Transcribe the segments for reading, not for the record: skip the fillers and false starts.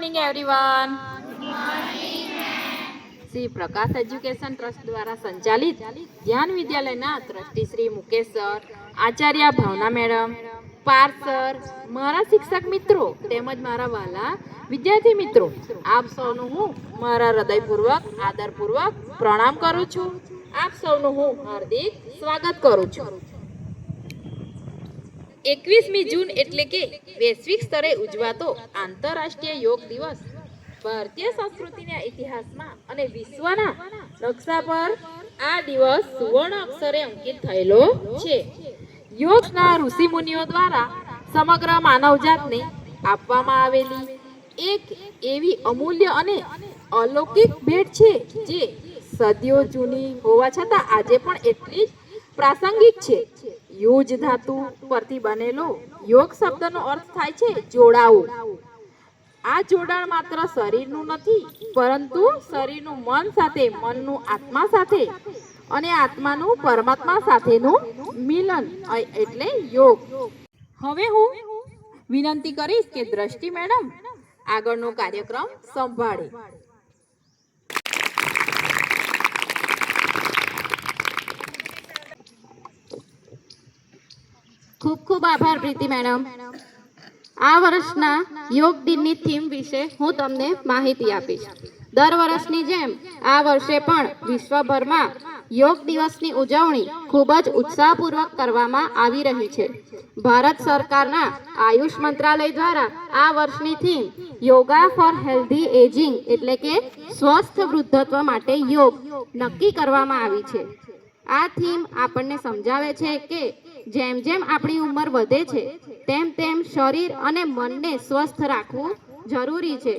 Morning everyone. Shri Prakash education trust દ્વારા સંચાલિત ધ્યાન વિદ્યાલયના ટ્રસ્ટી શ્રી મુકેશ સર, આચાર્ય ભાવના મેડમ, પાર્થ સર, મારા શિક્ષક મિત્રો તેમજ મારા વાલા વિદ્યાર્થી મિત્રો, આપ સૌનું હું મારા હૃદયપૂર્વક આદરપૂર્વક પ્રણામ કરું છું. આપ સૌનું હું હાર્દિક સ્વાગત કરું છું. 21મી જૂન એટલે કે વૈશ્વિક સ્તરે ઉજવાતો આંતરરાષ્ટ્રીય યોગ દિવસ ભારતીય સંસ્કૃતિના ઇતિહાસમાં અને વિશ્વના નકશા પર આ દિવસ સુવર્ણ અક્ષરે અંકિત થયેલો છે. યોગના ઋષિમુનિઓ દ્વારા સમગ્ર માનવજાતને આપવામાં આવેલી એક એવી અમૂલ્ય અને અલૌકિક ભેટ છે જે સદીઓ જૂની હોવા છતાં આજે પણ એટલી જ પ્રાસંગિક છે. યુજ ધાતુ પરથી બનેલો યોગ શબ્દનો અર્થ થાય છે જોડાવું. આ જોડાણ માત્ર શરીરનું નથી, પરંતુ શરીરનું મન સાથે, મનનું આત્મા સાથે અને આત્માનું પરમાત્મા સાથેનું મિલન એટલે યોગ. હવે હું વિનંતી કરીશ કે દ્રષ્ટિ મેડમ આગળનો કાર્યક્રમ સંભાળે. ખૂબ ખૂબ આભાર પ્રીતિ મેડમ. આ વર્ષના યોગ દિનની થીમ વિશે હું તમને માહિતી આપીશ. દર વર્ષની જેમ આ વર્ષે પણ વિશ્વભરમાં યોગ દિવસની ઉજવણી ખૂબ જ ઉત્સાહપૂર્વક કરવામાં આવી રહી છે. ભારત સરકારના આયુષ મંત્રાલય દ્વારા આ વર્ષની theme yoga for healthy ageing એટલે કે સ્વસ્થ વૃદ્ધત્વ માટે યોગ નક્કી કરવામાં આવી છે. આ થીમ આપણને સમજાવે છે કે જેમ જેમ આપણી ઉંમર વધે છે તેમ તેમ શરીર અને મનને સ્વસ્થ રાખવું જરૂરી છે.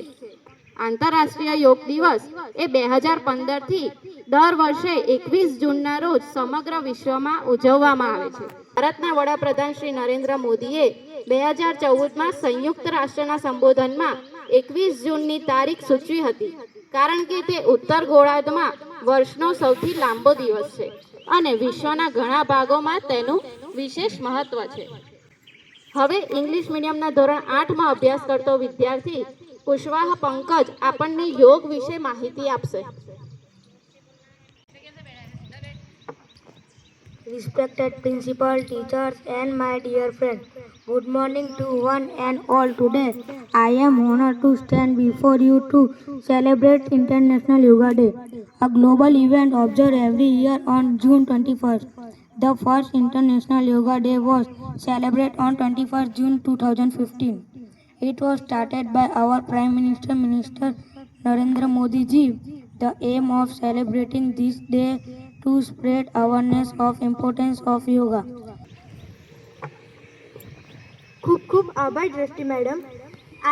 આંતરરાષ્ટ્રીય યોગ દિવસ એ 2015થી દર વર્ષે 21 જૂનના રોજ સમગ્ર વિશ્વમાં ઉજવવામાં આવે છે. ભારતના વડાપ્રધાન શ્રી નરેન્દ્ર મોદીએ 2014માં સંયુક્ત રાષ્ટ્રના સંબોધનમાં 21 જૂનની તારીખ સૂચવી હતી, કારણ કે તે ઉત્તર ગોળાર્ધમાં વર્ષનો સૌથી લાંબો દિવસ છે અને વિશ્વના ઘણા ભાગોમાં તેનું વિશેષ મહત્વ છે. હવે ઇંગ્લિશ મીડિયમના ધોરણ 8માં અભ્યાસ કરતો વિદ્યાર્થી કુશવાહ પંકજ આપણને યોગ વિશે માહિતી આપશે. Respected principal, teachers and my dear friends, good morning to one and all. Today, I am honored to stand before you to celebrate International Yoga Day, a global event observed every year on June 21st. The first International Yoga Day was celebrated on 21st June 2015. It was started by our Prime Minister, Minister Narendra Modi ji. The aim of celebrating this day to spread awareness of importance of yoga. ખૂબ ખૂબ આભાર દ્રષ્ટિ madam.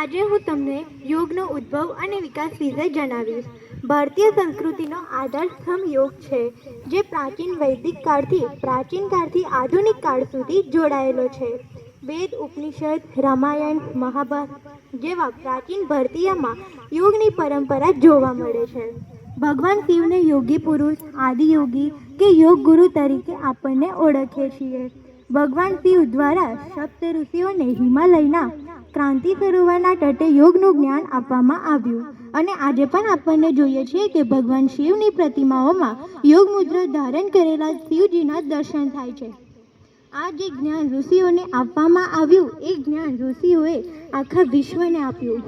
આજે હું તમને યોગનો ઉદ્ભવ અને વિકાસ વિશે જણાવીશ. ભારતીય સંસ્કૃતિનો આધારસ્તંભ યોગ છે, જે પ્રાચીન વૈદિક કાળથી આધુનિક કાળ સુધી જોડાયેલો છે. વેદ, ઉપનિષદ, રામાયણ, મહાભારત જેવા પ્રાચીન ભારતીયમાં યોગની પરંપરા જોવા મળે છે. ભગવાન શિવને યોગી પુરુષ, આદિયોગી કે યોગ ગુરુ તરીકે આપણને ઓળખીએ છીએ. ભગવાન શિવ દ્વારા સપ્ત ઋષિઓને હિમાલયના ક્રાંતિ સરોવરના તટે યોગનું જ્ઞાન આપવામાં આવ્યું અને આજે પણ આપણને જોઈએ છીએ કે ભગવાન શિવની પ્રતિમાઓમાં યોગ મુદ્રા ધારણ કરેલા શિવજીના દર્શન થાય છે. આ જે જ્ઞાન ઋષિઓને આપવામાં આવ્યું એ જ્ઞાન ઋષિઓએ આખા વિશ્વને આપ્યું.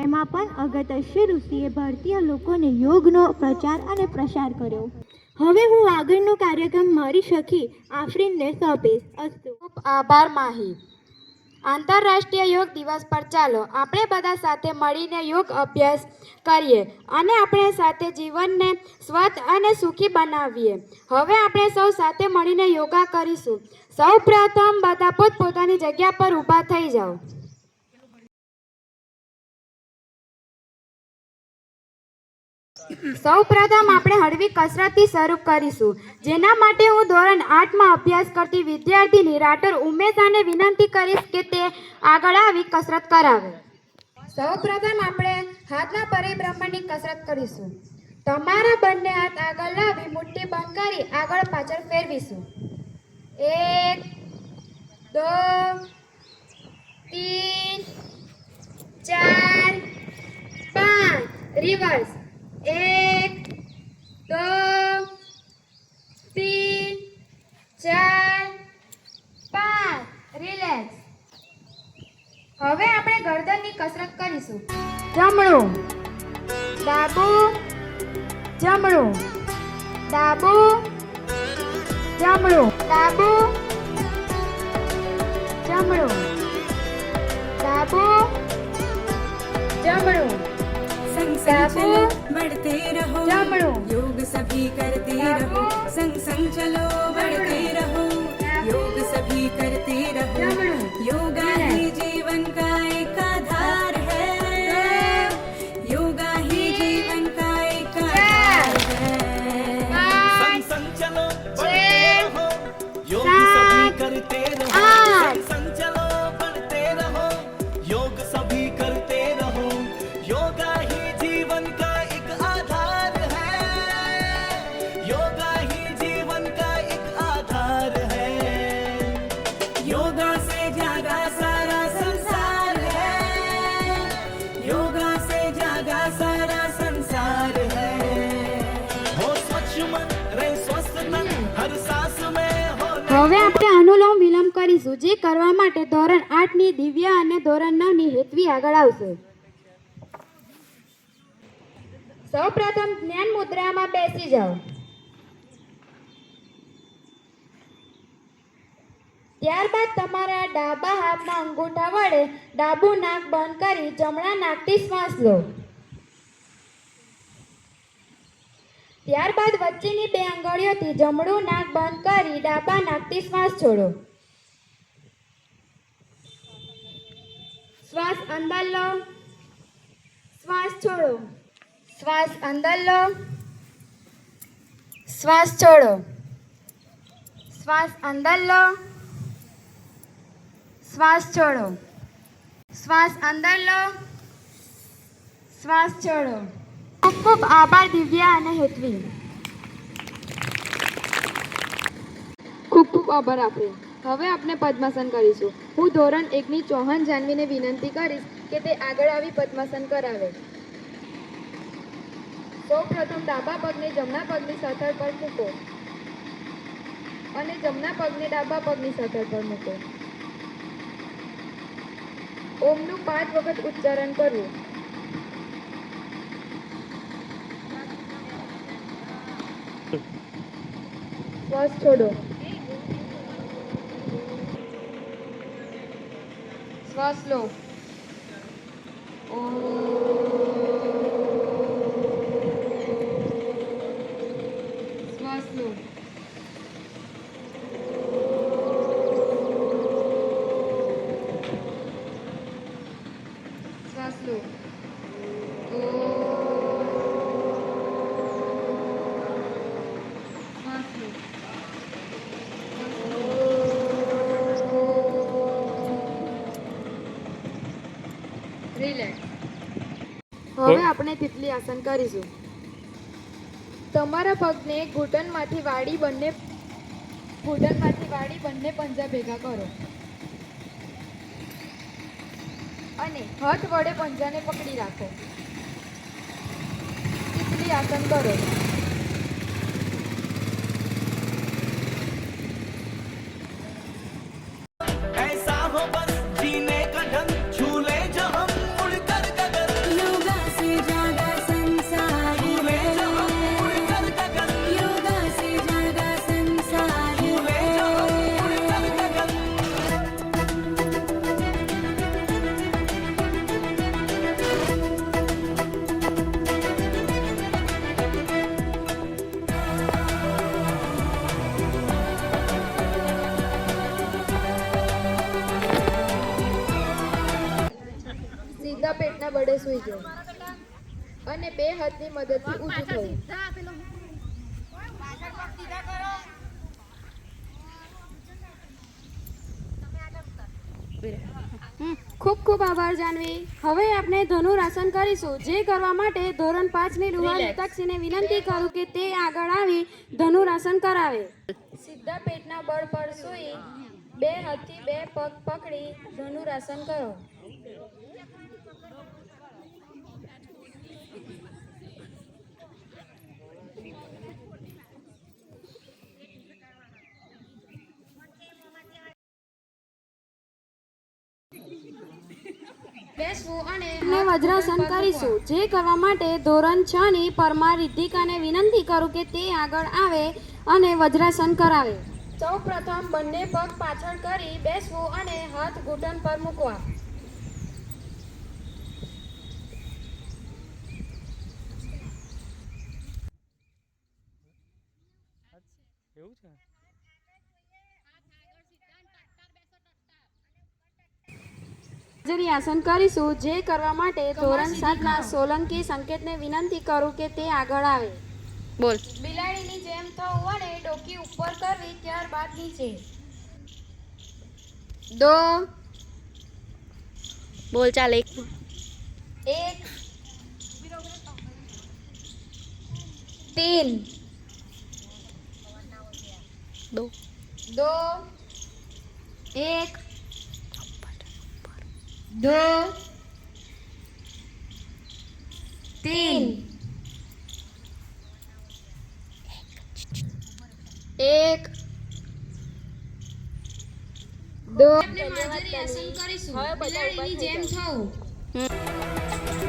એમાં પણ અગત્ય ઋષિએ ભારતીય લોકોને યોગનો પ્રચાર અને પ્રસાર કર્યો. હવે હું આગળનો કાર્યક્રમ મારી સખી આફરીનને સોંપીશ. અસ્તુ. ખૂબ આભાર માહી. આંતરરાષ્ટ્રીય યોગ દિવસ પર ચાલો આપણે બધા સાથે મળીને યોગ અભ્યાસ કરીએ અને આપણે સાથે જીવનને સ્વસ્થ અને સુખી બનાવીએ. હવે આપણે સૌ સાથે મળીને યોગા કરીશું. સૌ પ્રથમ બધા પોતપોતાની જગ્યા પર ઊભા થઈ જાઓ. સૌ પ્રથમ આપણે હળવી કસરતથી શરૂ કરીશું, જેના માટે હું ધોરણ 8માં અભ્યાસ કરતી વિદ્યાર્થીની રાઠોડ ઉમેશાને વિનંતી કરીશ કે તે આગળ આવી કસરત કરાવે. સૌ પ્રથમ આપણે હાથના પરિભ્રમણની કસરત કરીશું. તમારા બંને હાથ આગળ લાવી મુઠ્ઠી બંધ કરી આગળ પાછળ ફેરવીશું. 1 2 3 4 रिवर्स 1 2 3 4 5 રિલેક્સ. હવે આપણે ગરદનની કસરત કરીશું. જમણું ડાબું જમણું ડાબું જમણું ડાબું જમણું ડાબું जमणु संग संग चलो बढ़ते रहो जमणु योग सभी करते रहो संग संग चलो बढ़ते रहो योग सभी करते रहो जमणु योगा ही जीवन का एक आधार है योगा ही जीवन का एक आधार है संग संग चलो बढ़ते रहो योग सभी करते रहो संग संग चलो बढ़ते रहो योग सभी करते रहो योगा ही जीवन का एक आधार है योगा ही जीवन का एक आधार है योगा से जागा सारा संसार है योगा से जागा सारा संसार है हो स्वच्छ मन रहे स्वस्थ तन हर सांस में हो હવે આપણે અનુલોમ વિલોમ કરીશું, જે કરવા માટે ધોરણ 8 ની દિવ્યા અને ધોરણ 9 ની હેતવી આગળ આવશે. સૌપ્રથમ જ્ઞાન મુદ્રામાં બેસી જાઓ. ત્યારબાદ તમારા ડાબા હાથના અંગૂઠા વડે ડાબું નાક બંધ કરી જમણા નાકથી શ્વાસ લો. ત્યારબાદ વચ્ચેની બે આંગળીઓથી જમણું નાક બંધ કરી ડાબા નાકથી શ્વાસ છોડો. શ્વાસ અંદર લો, શ્વાસ છોડો, શ્વાસ અંદર લો, શ્વાસ છોડો, શ્વાસ અંદર લો, શ્વાસ છોડો, શ્વાસ અંદર લો, શ્વાસ છોડો. ખૂબ ખૂબ આભાર દિવ્યા અને હેતવી. ખૂબ ખૂબ આભાર આપે. હવે આપણે પદ્માસન કરીશું. હું ધોરણ 1 ની ચૌહાણ જાનવીને વિનંતી કરીશ કે તે આગળ આવી પદ્માસન કરાવે. સૌપ્રથમ ડાબા પગને જમણા પગની સથર પર મૂકો અને જમણા પગને ડાબા પગની સથર પર મૂકો. ઓમનું 5 વખત ઉચ્ચારણ કરવું. શ્વાસ છોડો, શ્વાસ લો. શ્વાસ લો. શ્વાસ લો. શ્વાસ લો. રિલેક્સ. હવે આપણે તિતલી આસન કરીશું. તમારા પગને ઘૂંટણમાંથી વાળી બંને પંજા ભેગા કરો અને હાથ વડે પંજાને પકડી રાખો. તિતલી આસન કરો. ऐसा हो बस जीने का ढंग छू ले जो हम उड़कर गगन योगा से जागा संसार झूले जो हम उड़कर गगन योगा से जागा संसार झूले जो हम उड़कर गगन સીધા પેટના બળે સૂઈ જાઓ અને બે હાથની મદદથી ઊંચું થવું. ખૂબ ખૂબ આભાર જાનવી. હવે આપણે ધનુરાસન કરીશું, જે કરવા માટે ધોરણ 5 ની રૂહા મિતાક્ષીને વિનંતી કરું કે તે આગળ આવી ધનુરાસન કરાવે. સીધા પેટના બળ પર સૂઈ બે હાથથી બે પગ પકડી ધનુરાસન કરો. બેસવું અને વજ્રાસન કરીશું. જે કરવા માટે ધોરણ 6 ની પરમાર રિદ્ધિકાને વિનંતી કરું કે તે આગળ આવે અને વજ્રાસન કરાવે. સૌ પ્રથમ બંને પગ પાછળ કરી બેસવું અને હાથ ઘૂંટણ પર મૂકવા. હાજરી આસન કરીશું. જે કરવા માટે ધોરણ 7 ના સોલંકી સંકેતને વિનંતી કરું કે તે આગળ આવે. બોલ. બિલાડીની જેમ થવું અને ડોકી ઉપર કરવી, ત્યારબાદ નીચે. દો. બોલ ચાલ. એક. तीन. दो. एक. दो. तीन. एक. दो. આસન કરીશું. બિલાડીની જેમ થવું.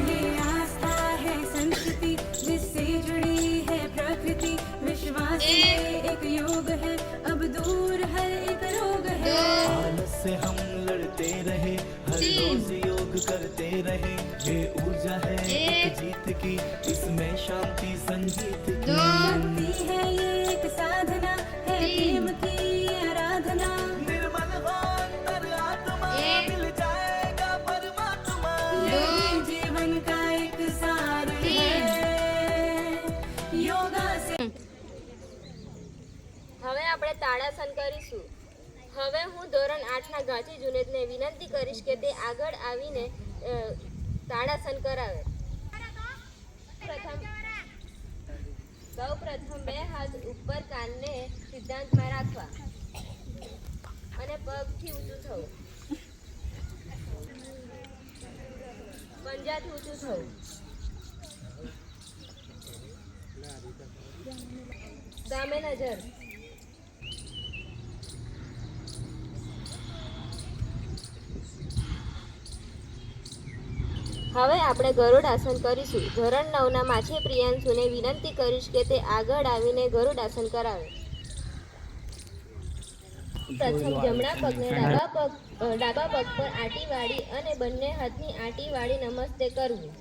ये आस्था है संस्कृति जिससे जुड़ी है प्रकृति विश्वास में एक योग है अब दूर हर एक रोग है आलस से हम लड़ते रहे हर रोज योग करते रहे ये ऊर्जा है एक जीत की इसमें शांति संगीत की भक्ति है ये एक साधना है प्रेम की आराधना निर्मल हो अंतर आत्मा मिल जाएगा परमात्मा यही जीवन का एक सार है योगा से હવે આપણે તાળાસન કરીશું. હવે હું ધોરણ 8 ના ગાંધી જુનેદને વિનંતી કરીશ કે તે આગળ આવીને તાળાસન કરાવે. સૌ પ્રથમ બે હાથ ઉપર કાનને સિદ્ધાંતમાં રાખવા અને પગથી ઊંચું થવું, પંજાથી ઊંચું થવું. સામે નજર. હવે આપણે ગરુડ આસન કરીશું. ધોરણ 9 ના માછે પ્રિયાંશુને વિનંતી કરીશ કે તે આગળ આવીને ગરુડ આસન કરાવે. પ્રથમ જમણા પગને ડાબા પગ પર આંટી વાળી અને બંને હાથની આંટી વાળી નમસ્તે કરવું.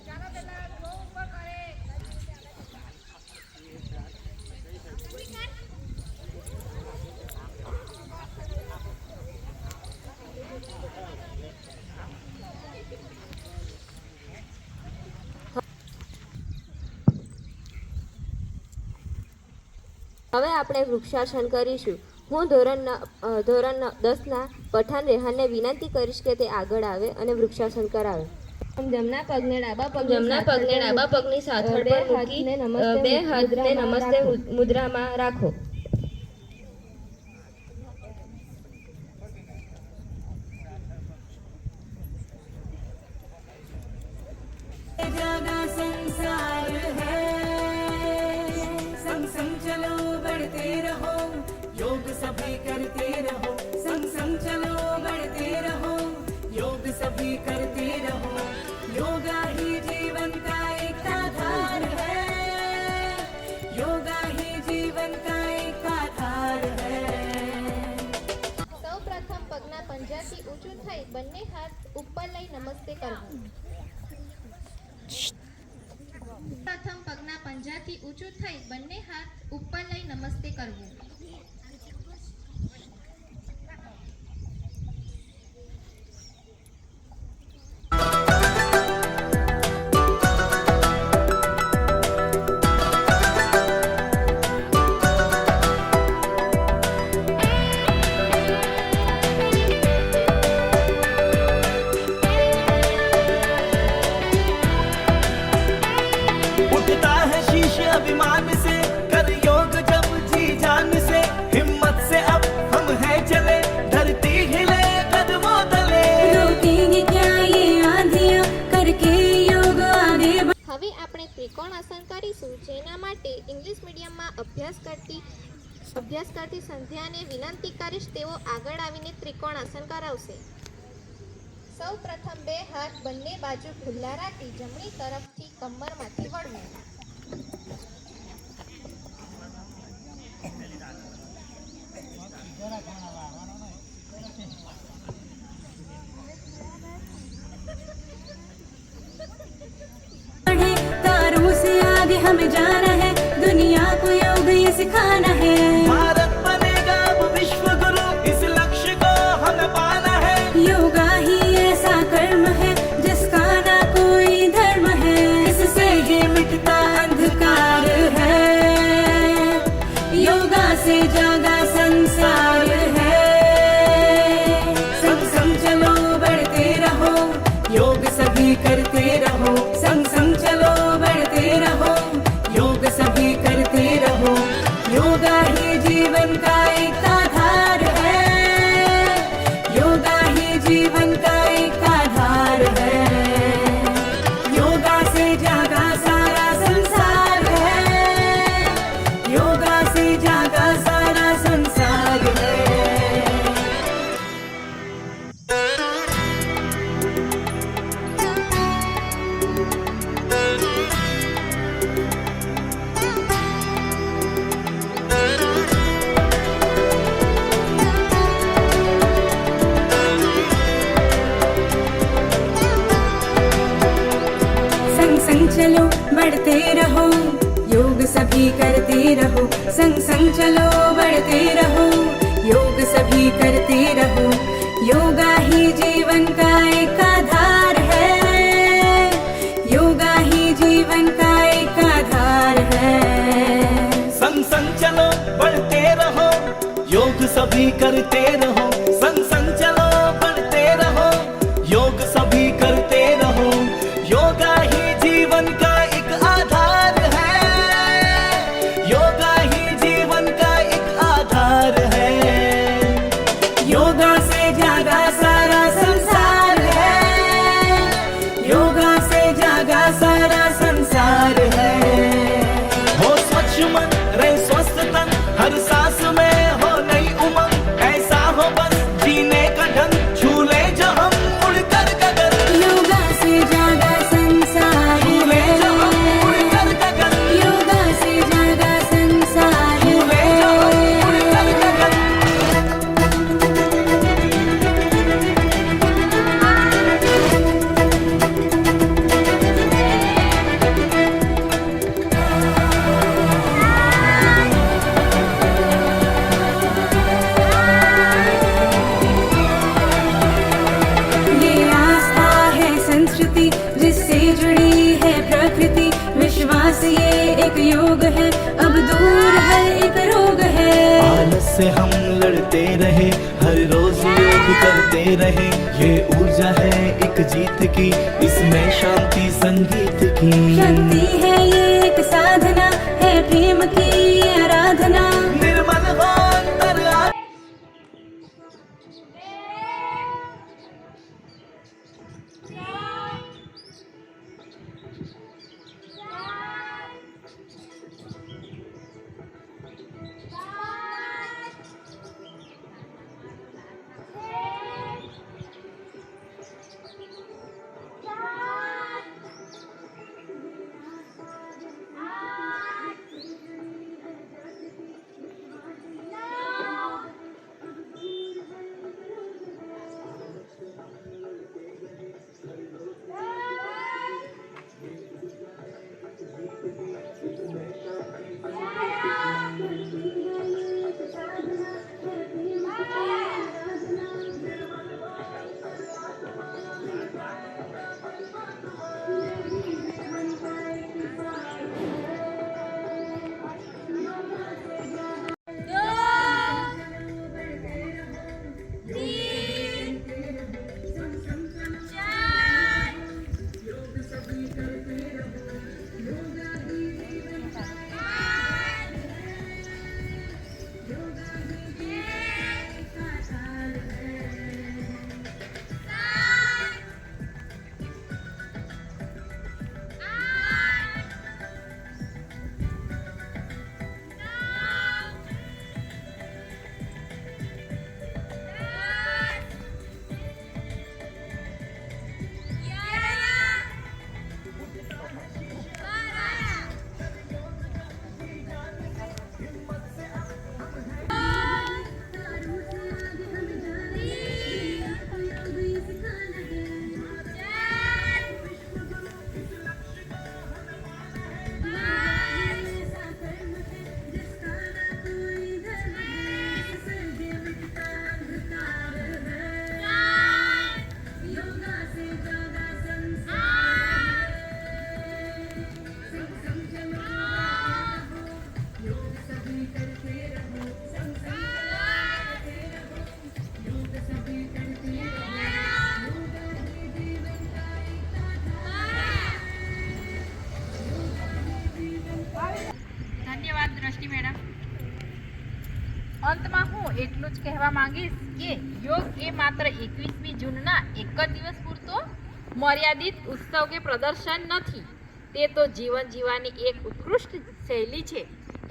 હવે આપણે વૃક્ષાસન કરીશું. હું ધોરણ 10 ના પઠાણ રેહાનને વિનંતી કરીશ કે તે આગળ આવે અને વૃક્ષાસન કરાવે. જમણા પગને ડાબા પગની સાથળ પર મૂકી બે હાથને નમસ્તે મુદ્રામાં રાખો. जागा संसार है संग संग चलो बढ़ते रहो योग सभी करते रहो संग संग चलो बढ़ते रहो योग सभी करते रहो योगा ही जीवन का एक आधार है योगा ही जीवन का एक आधार है સૌ પ્રથમ પગના પંજાથી ઊંચું થઈ બંને હાથ ઉપર લઈ નમસ્તે કરવું. પ્રથમ પગના પંજાથી ઊંચું થઈ બંને હાથ ઉપર લઈ નમસ્તે કરવું. उठता है शीश अभिमान से कर योग जब जी जान से हिम्मत से अब हम हैं चले धरती हिले कदमों तले रोकेंगे क्या ये आंधियां करके योग आगे હવે આપણે ત્રિકોણાસન કરીશું. જેના માટે ઇંગ્લિશ મીડિયમમાં અભ્યાસ કરતી સંધ્યાને વિનંતી કરીશ તેઓ આગળ આવીને ત્રિકોણાસન કરાવશે. સૌ પ્રથમ બે હાથ બંને બાજુ ખુલ્લા રાખી જમણી તરફથી કમરમાંથી વળવું. बढ़े तारों से आगे हमें जाना है, दुनिया को योग ये सिखाना है. भारत बनेगा अब विश्व गुरु, इस लक्ष्य को हमें पाना है. योगा ही ऐसा कर्म है जिसका ना कोई धर्म है. इससे ये मिटता अंधकार है, योगा से जागा संसार है. संग संग चलो बढ़ते रहो, योग सभी करते रहो. संग संग चलो बढ़ते रहो, योग सभी करते रहो. योगा ही जीवन का एक आधार है, योगा ही जीवन का एक आधार है. योगा से जागा सारा संसार है, योगा से जागा सारा संसार है. संग संग चलो बढ़ते रहो, योग सभी करते रहो. संग संग चलो बढ़ते रहो, योग सभी करते रहो. योगा ही जीवन का एक आधार है, योगा ही जीवन का एक आधार है. संग संग चलो बढ़ते रहो, योग सभी करते रहो. संग संग चलो बढ़ते रहो, योग सभी करते रहो. योगा ही जीवन का एक आधार है, योगा ही जीवन का एक आधार है. योगा से जागा सारा संसार है, योगा से जागा सारा संसार है. हो स्वच्छ मन रहे स्वस्थ तन, हर सांस में हो नई उमंग. ऐसा हो बस जीने का ढंग, झूले जो हम उड़कर गगन. योगा से जागा संसार झूले है, जो हम उड़कर गगन. योगा से जागा संसार झूले जो हम उड़कर है. गगन. ये आस्था है संस्कृति जिससे जुड़ी है प्रकृति. विश्वास ये एक योग है, अब दूर हर एक रोग है. आलस से हम लड़ते रहे, हर रोज योग करते रहे. ये ऊर्जा है एक जीत की, इसमें शांति संगीत की. शक्ति है ये एक साधना, है प्रेम की ये आराधना. निर्मल हो अंतर आ- से ज्यादा संसार संग चलो योग सभी करते रहो संग करते रहो योग सभी करते रहो योगा ही जीवन का एक आधार ધન્યવાદ દ્રષ્ટિ મેડમ. અંતમાં હું એટલું જ કહેવા માંગીશ કે યોગ એ માત્ર 21મી જૂનના એક જ દિવસ પૂરતો મર્યાદિત ઉત્સવ કે પ્રદર્શન નથી. તે તો જીવન જીવવાની એક ઉત્કૃષ્ટ શૈલી છે,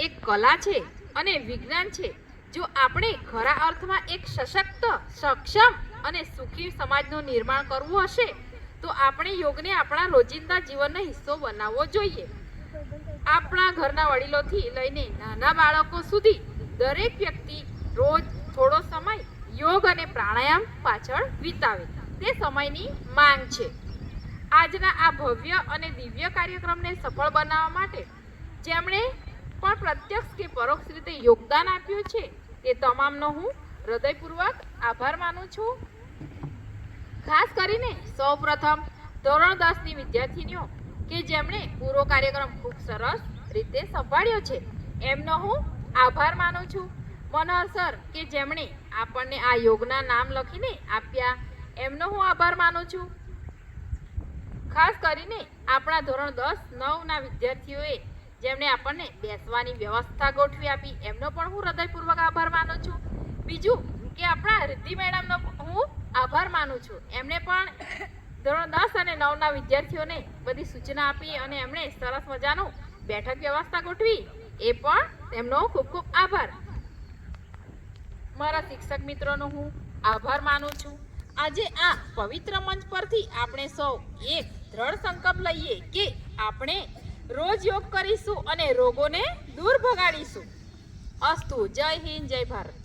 એક કલા છે અને વિજ્ઞાન છે. જો આપણે ખરા અર્થમાં એક સશક્ત, સક્ષમ અને સુખી સમાજનું નિર્માણ કરવું હશે તો આપણે યોગને આપણા રોજિંદા જીવનનો હિસ્સો બનાવવો જોઈએ. આપણા ઘરના વડીલોથી લઈને નાના બાળકો સુધી દરેક વ્યક્તિ રોજ થોડો સમય યોગ અને પ્રાણાયામ પાછળ વિતાવે તે સમયની માંગ છે. આજના આ ભવ્ય અને દિવ્ય કાર્યક્રમને સફળ બનાવવા માટે જેમણે પણ પ્રત્યક્ષ કે પરોક્ષ રીતે યોગદાન આપ્યું છે તે તમામનો હું હૃદયપૂર્વક આભાર માનું છું. ખાસ કરીને સૌપ્રથમ ધોરણ 10ની વિદ્યાર્થીનીઓ કે જેમણે પૂરો કાર્યક્રમ ખૂબ સરસ રીતે સંભાળ્યો છે એમનો હું આભાર માનું છું. મનોહર સર કે જેમણે આપણને આ યોગના નામ લખીને આપ્યા એમનો હું આભાર માનું છું. ખાસ કરીને આપણા ધોરણ 10-9ના વિદ્યાર્થીઓએ જેમણે આપણને બેસવાની વ્યવસ્થા ગોઠવી આપી એમનો પણ હું હૃદયપૂર્વક આભાર માનું છું. બીજું કે આપણા રિદ્ધિ મેડમનો હું આભાર માનું છું. એમણે પણ ધોરણ 10 અને 9ના વિદ્યાર્થીઓને બધી સૂચના આપી અને એમણે સરસ મજાનું બેઠક વ્યવસ્થા ગોઠવી એ પણ તેમનો ખૂબ ખૂબ આભાર. મારા શિક્ષક મિત્રોનો હું આભાર માનું છું. આજે આ પવિત્ર મંચ પરથી આપણે સૌ એક દ્રઢ સંકલ્પ લઈએ કે આપણે રોજ યોગ કરીશું અને રોગોને દૂર ભગાડીશું. અસ્તુ. જય હિન્દ, જય ભારત.